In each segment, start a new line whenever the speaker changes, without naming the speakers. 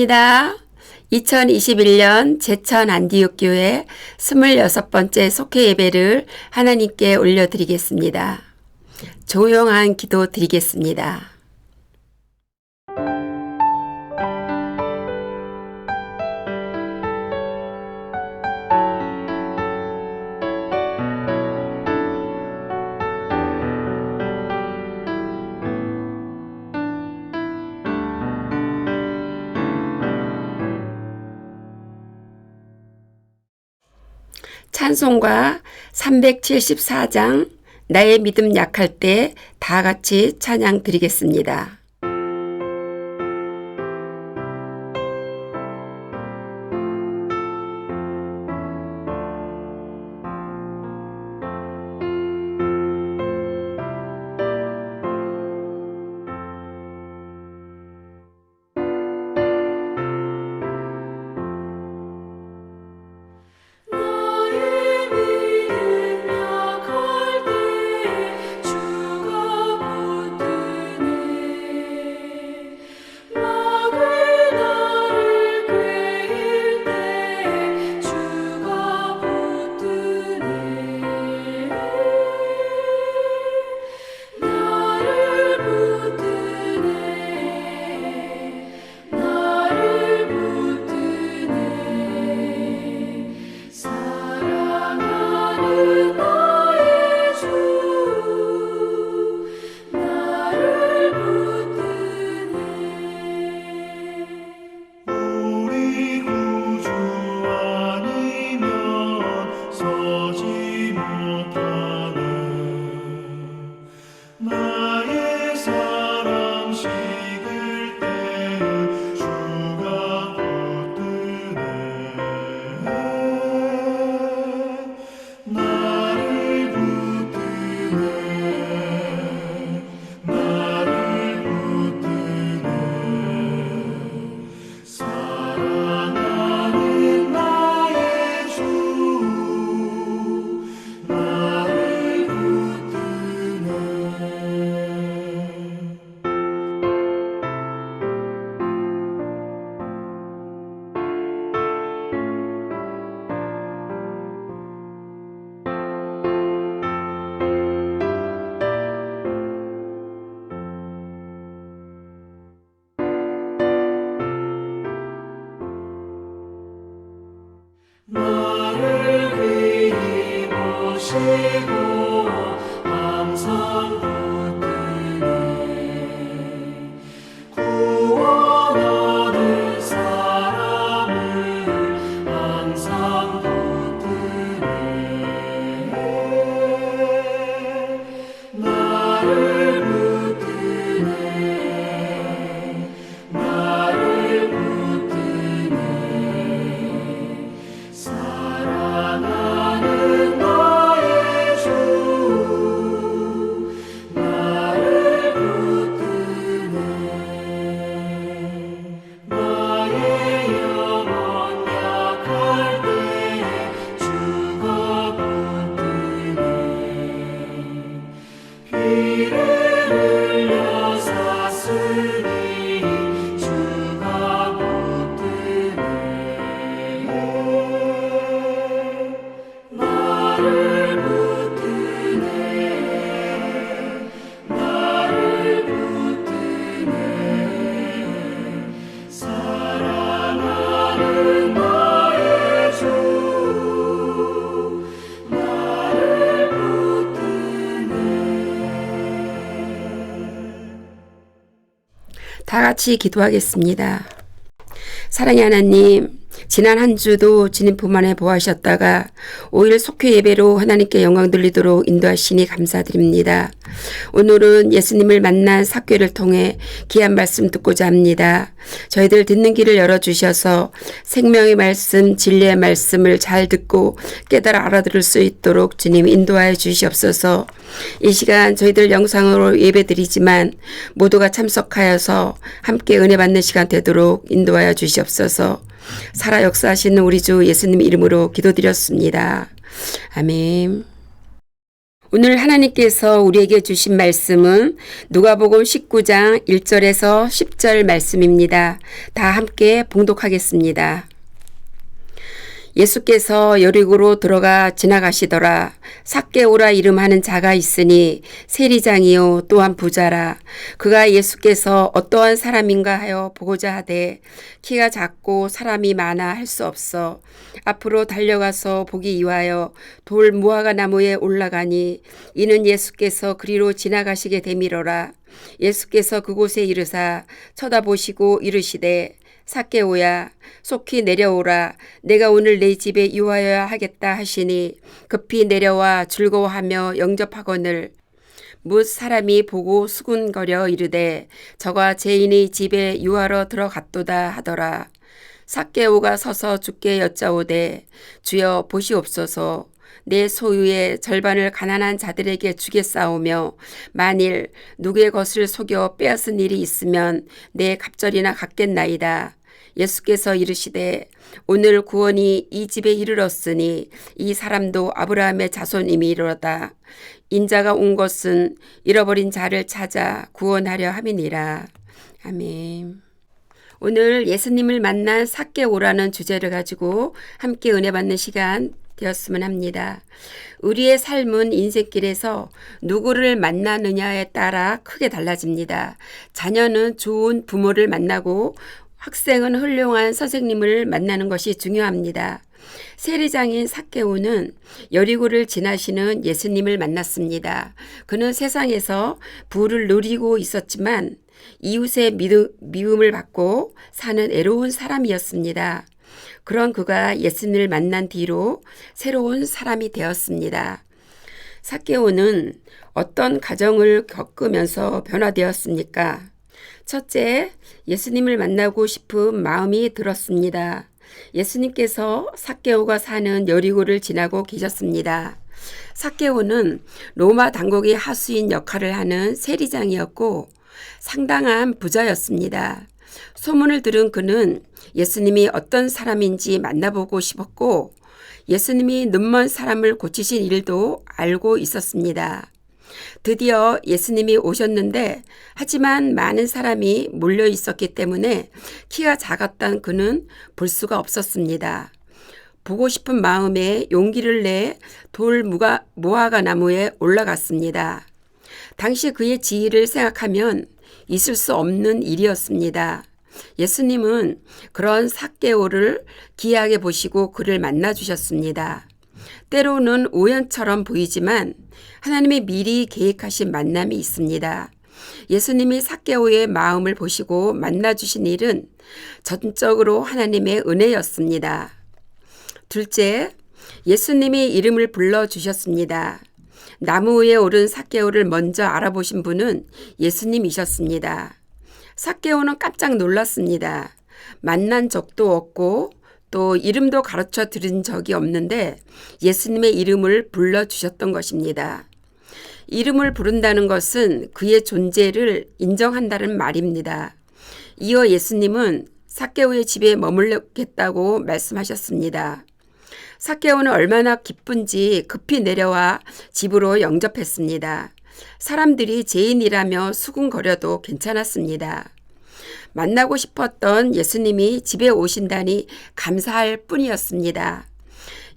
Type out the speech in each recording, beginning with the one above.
축하합니다. 2021년 제천 안디옥교회 26번째 속회 예배를 하나님께 올려드리겠습니다. 조용한 기도 드리겠습니다. 찬송가 374장 나의 믿음 약할 때 다 같이 찬양 드리겠습니다.
나를 귀히 보시고 항상 붙드네 구원하는 사람을 항상 붙드네 나를 붙드네 나를 붙드네 사랑하는 나의 주 나를 붙드네 나의 영혼 약할 때 주가 붙드네 피를 흘려 샀으니 주가 붙드네 나를 붙드네 나를 붙드네 사랑하는 나의 주 나를 붙드네
다 같이 기도하겠습니다. 사랑의 하나님, 지난 한 주도 주님 품 안에 보호하셨다가 5일 속회 예배로 하나님께 영광 돌리도록 인도하시니 감사드립니다. 오늘은 예수님을 만난 사교를 통해 귀한 말씀 듣고자 합니다. 저희들 듣는 길을 열어주셔서 생명의 말씀, 진리의 말씀을 잘 듣고 깨달아 알아들을 수 있도록 주님 인도하여 주시옵소서. 이 시간 저희들 영상으로 예배드리지만 모두가 참석하여서 함께 은혜 받는 시간 되도록 인도하여 주시옵소서. 살아 역사하시는 우리 주 예수님 이름으로 기도드렸습니다. 아멘. 오늘 하나님께서 우리에게 주신 말씀은 누가복음 19장 1절에서 10절 말씀입니다. 다 함께 봉독하겠습니다. 예수께서 여리고로 들어가 지나가시더라. 삭개오라 이름하는 자가 있으니 세리장이요 또한 부자라. 그가 예수께서 어떠한 사람인가 하여 보고자 하되 키가 작고 사람이 많아 할 수 없어 앞으로 달려가서 보기 위하여 돌 무화과 나무에 올라가니 이는 예수께서 그리로 지나가시게 되미러라. 예수께서 그곳에 이르사 쳐다보시고 이르시되 삭개오야 속히 내려오라. 내가 오늘 내 집에 유하여야 하겠다 하시니 급히 내려와 즐거워하며 영접하거늘 뭇 사람이 보고 수군거려 이르되 저가 죄인의 집에 유하러 들어갔도다 하더라. 삭개오가 서서 주께 여짜오되 주여 보시옵소서. 내 소유의 절반을 가난한 자들에게 주겠사오며 만일 누구의 것을 속여 빼앗은 일이 있으면 내 갑절이나 갚겠나이다. 예수께서 이르시되 오늘 구원이 이 집에 이르렀으니 이 사람도 아브라함의 자손임이로다. 인자가 온 것은 잃어버린 자를 찾아 구원하려 함이니라. 아멘. 오늘 예수님을 만난 삭개오라는 주제를 가지고 함께 은혜 받는 시간 되었으면 합니다. 우리의 삶은 인생길에서 누구를 만나느냐에 따라 크게 달라집니다. 자녀는 좋은 부모를 만나고 학생은 훌륭한 선생님을 만나는 것이 중요합니다. 세리장인 삭개오는 여리고를 지나시는 예수님을 만났습니다. 그는 세상에서 부를 누리고 있었지만 이웃의 미움을 받고 사는 애로운 사람이었습니다. 그런 그가 예수님을 만난 뒤로 새로운 사람이 되었습니다. 삭개오는 어떤 가정을 겪으면서 변화되었습니까? 첫째, 예수님을 만나고 싶은 마음이 들었습니다. 예수님께서 삭개오가 사는 여리고를 지나고 계셨습니다. 삭개오는 로마 당국의 하수인 역할을 하는 세리장이었고 상당한 부자였습니다. 소문을 들은 그는 예수님이 어떤 사람인지 만나보고 싶었고 예수님이 눈먼 사람을 고치신 일도 알고 있었습니다. 드디어 예수님이 오셨는데 하지만 많은 사람이 몰려 있었기 때문에 키가 작았던 그는 볼 수가 없었습니다. 보고 싶은 마음에 용기를 내 돌 무화과 나무에 올라갔습니다. 당시 그의 지위를 생각하면 있을 수 없는 일이었습니다. 예수님은 그런 삭개오를 귀하게 보시고 그를 만나 주셨습니다. 때로는 우연처럼 보이지만 하나님이 미리 계획하신 만남이 있습니다. 예수님이 삭개오의 마음을 보시고 만나 주신 일은 전적으로 하나님의 은혜였습니다. 둘째, 예수님이 이름을 불러 주셨습니다. 나무 위에 오른 삭개오를 먼저 알아보신 분은 예수님이셨습니다. 삭개오는 깜짝 놀랐습니다. 만난 적도 없고 또 이름도 가르쳐 드린 적이 없는데 예수님의 이름을 불러주셨던 것입니다. 이름을 부른다는 것은 그의 존재를 인정한다는 말입니다. 이어 예수님은 삭개오의 집에 머물겠다고 말씀하셨습니다. 삭개오는 얼마나 기쁜지 급히 내려와 집으로 영접했습니다. 사람들이 죄인이라며 수군거려도 괜찮았습니다. 만나고 싶었던 예수님이 집에 오신다니 감사할 뿐이었습니다.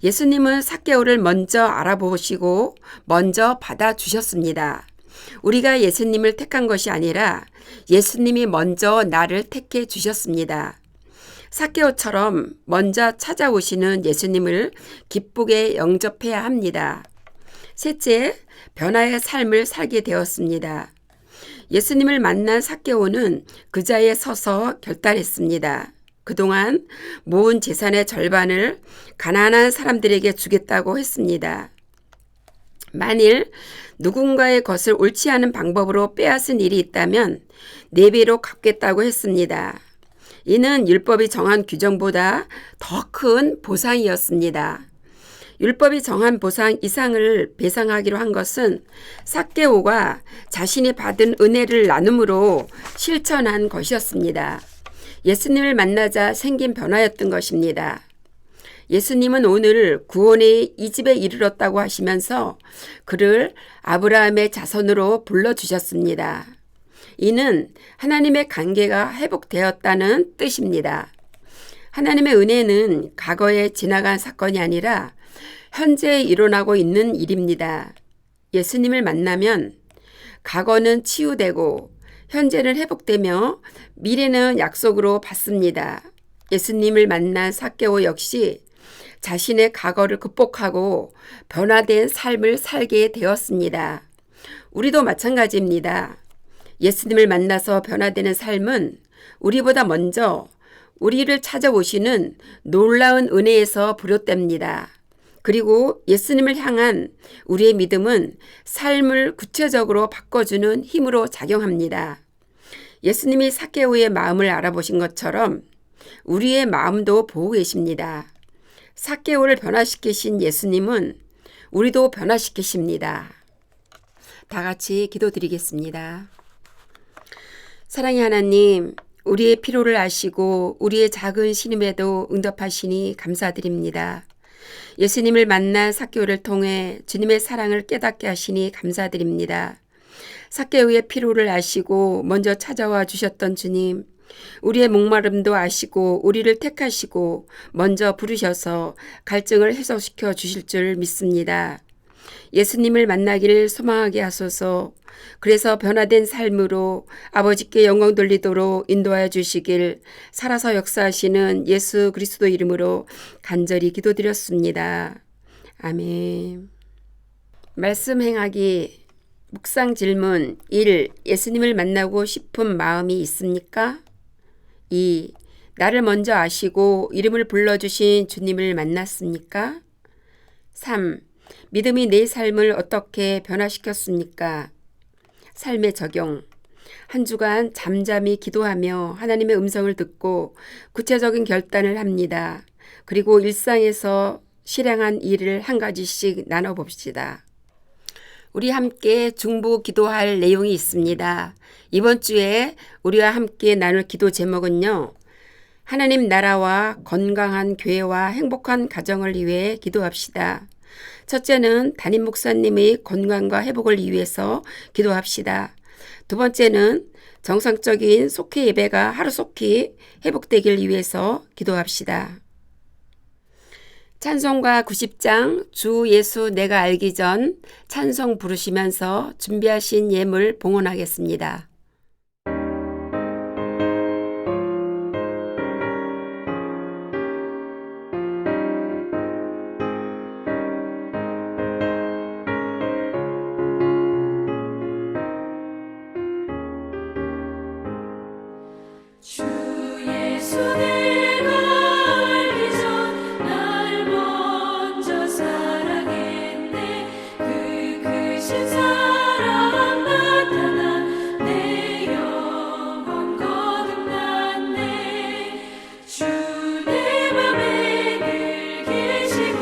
예수님은 삭개오를 먼저 알아보시고 먼저 받아주셨습니다. 우리가 예수님을 택한 것이 아니라 예수님이 먼저 나를 택해 주셨습니다. 삭개오처럼 먼저 찾아오시는 예수님을 기쁘게 영접해야 합니다. 셋째, 변화의 삶을 살게 되었습니다. 예수님을 만난 삭개오는 그 자리에 서서 결단했습니다. 그동안 모은 재산의 절반을 가난한 사람들에게 주겠다고 했습니다. 만일 누군가의 것을 옳지 않은 방법으로 빼앗은 일이 있다면 4배로 갚겠다고 했습니다. 이는 율법이 정한 규정보다 더 큰 보상이었습니다. 율법이 정한 보상 이상을 배상하기로 한 것은 삭개오가 자신이 받은 은혜를 나눔으로 실천한 것이었습니다. 예수님을 만나자 생긴 변화였던 것입니다. 예수님은 오늘 구원의 이 집에 이르렀다고 하시면서 그를 아브라함의 자손으로 불러주셨습니다. 이는 하나님의 관계가 회복되었다는 뜻입니다. 하나님의 은혜는 과거에 지나간 사건이 아니라 현재 일어나고 있는 일입니다. 예수님을 만나면 과거는 치유되고 현재는 회복되며 미래는 약속으로 받습니다. 예수님을 만난 삭개오 역시 자신의 과거를 극복하고 변화된 삶을 살게 되었습니다. 우리도 마찬가지입니다. 예수님을 만나서 변화되는 삶은 우리보다 먼저 우리를 찾아오시는 놀라운 은혜에서 비롯됩니다. 그리고 예수님을 향한 우리의 믿음은 삶을 구체적으로 바꿔주는 힘으로 작용합니다. 예수님이 삭개오의 마음을 알아보신 것처럼 우리의 마음도 보고 계십니다. 삭개오를 변화시키신 예수님은 우리도 변화시키십니다. 다 같이 기도드리겠습니다. 사랑의 하나님, 우리의 필요를 아시고 우리의 작은 신음에도 응답하시니 감사드립니다. 예수님을 만난 삭개오를 통해 주님의 사랑을 깨닫게 하시니 감사드립니다. 삭개오의 필요를 아시고 먼저 찾아와 주셨던 주님, 우리의 목마름도 아시고 우리를 택하시고 먼저 부르셔서 갈증을 해소시켜 주실 줄 믿습니다. 예수님을 만나기를 소망하게 하소서. 그래서 변화된 삶으로 아버지께 영광 돌리도록 인도하여 주시길 살아서 역사하시는 예수 그리스도 이름으로 간절히 기도드렸습니다. 아멘. 말씀 행하기 묵상 질문 1. 예수님을 만나고 싶은 마음이 있습니까? 2. 나를 먼저 아시고 이름을 불러주신 주님을 만났습니까? 3. 믿음이 내 삶을 어떻게 변화시켰습니까? 삶의 적용. 한 주간 잠잠히 기도하며 하나님의 음성을 듣고 구체적인 결단을 합니다. 그리고 일상에서 실행한 일을 한 가지씩 나눠봅시다. 우리 함께 중보 기도할 내용이 있습니다. 이번 주에 우리와 함께 나눌 기도 제목은요. 하나님 나라와 건강한 교회와 행복한 가정을 위해 기도합시다. 첫째는 담임 목사님의 건강과 회복을 위해서 기도합시다. 두 번째는 정상적인 속회 예배가 하루속히 회복되길 위해서 기도합시다. 찬송가 90장 주 예수 내가 알기 전 찬송 부르시면서 준비하신 예물 봉헌하겠습니다.
주 예수 내가 알기 전 날 먼저 사랑했네. 그 크신 사랑 나타나 내 영혼 거듭났네. 주 내 맘에 늘 계시고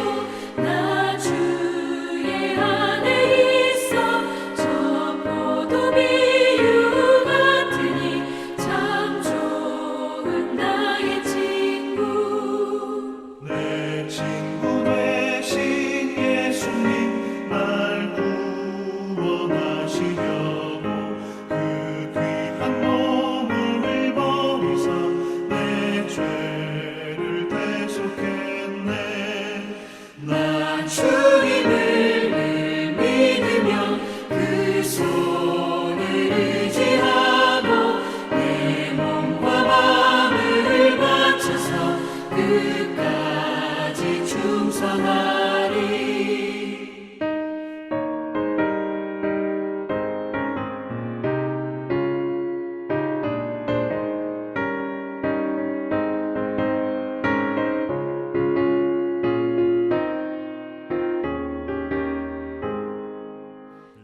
나 주의 안에 있어. 저 포도 비유 같으니 참 좋은 나의 친구.
내 친구 되신 예수님 날 구원하시려고 그 귀한 몸을 버리사 내 죄를 대속했네. 난 주님을 늘 믿으며 그 손을 의지하고 내 몸과 마음을 바쳐서 끝까지 충성하리.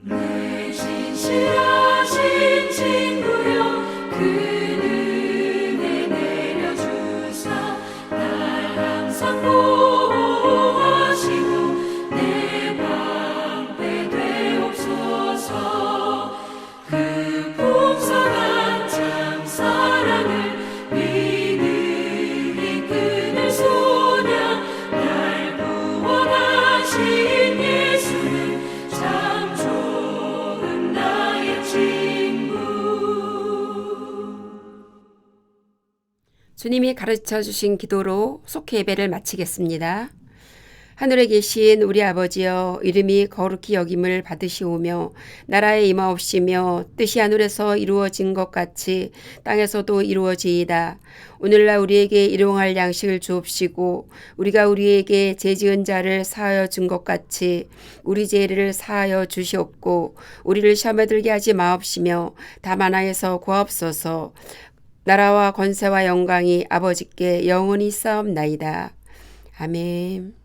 내 진실하신 친구여 그 은혜 내려주사 날 항상 보호하시
주님이 가르쳐 주신 기도로 속회 예배를 마치겠습니다. 하늘에 계신 우리 아버지여, 이름이 거룩히 여김을 받으시오며 나라에 임하옵시며 뜻이 하늘에서 이루어진 것 같이 땅에서도 이루어지이다. 오늘날 우리에게 일용할 양식을 주옵시고 우리가 우리에게 죄지은 자를 사하여 준 것 같이 우리 죄를 사하여 주시옵고 우리를 시험에 들게 하지 마옵시며 다만 하에서 구하옵소서. 나라와 권세와 영광이 아버지께 영원히 있사옵나이다. 아멘.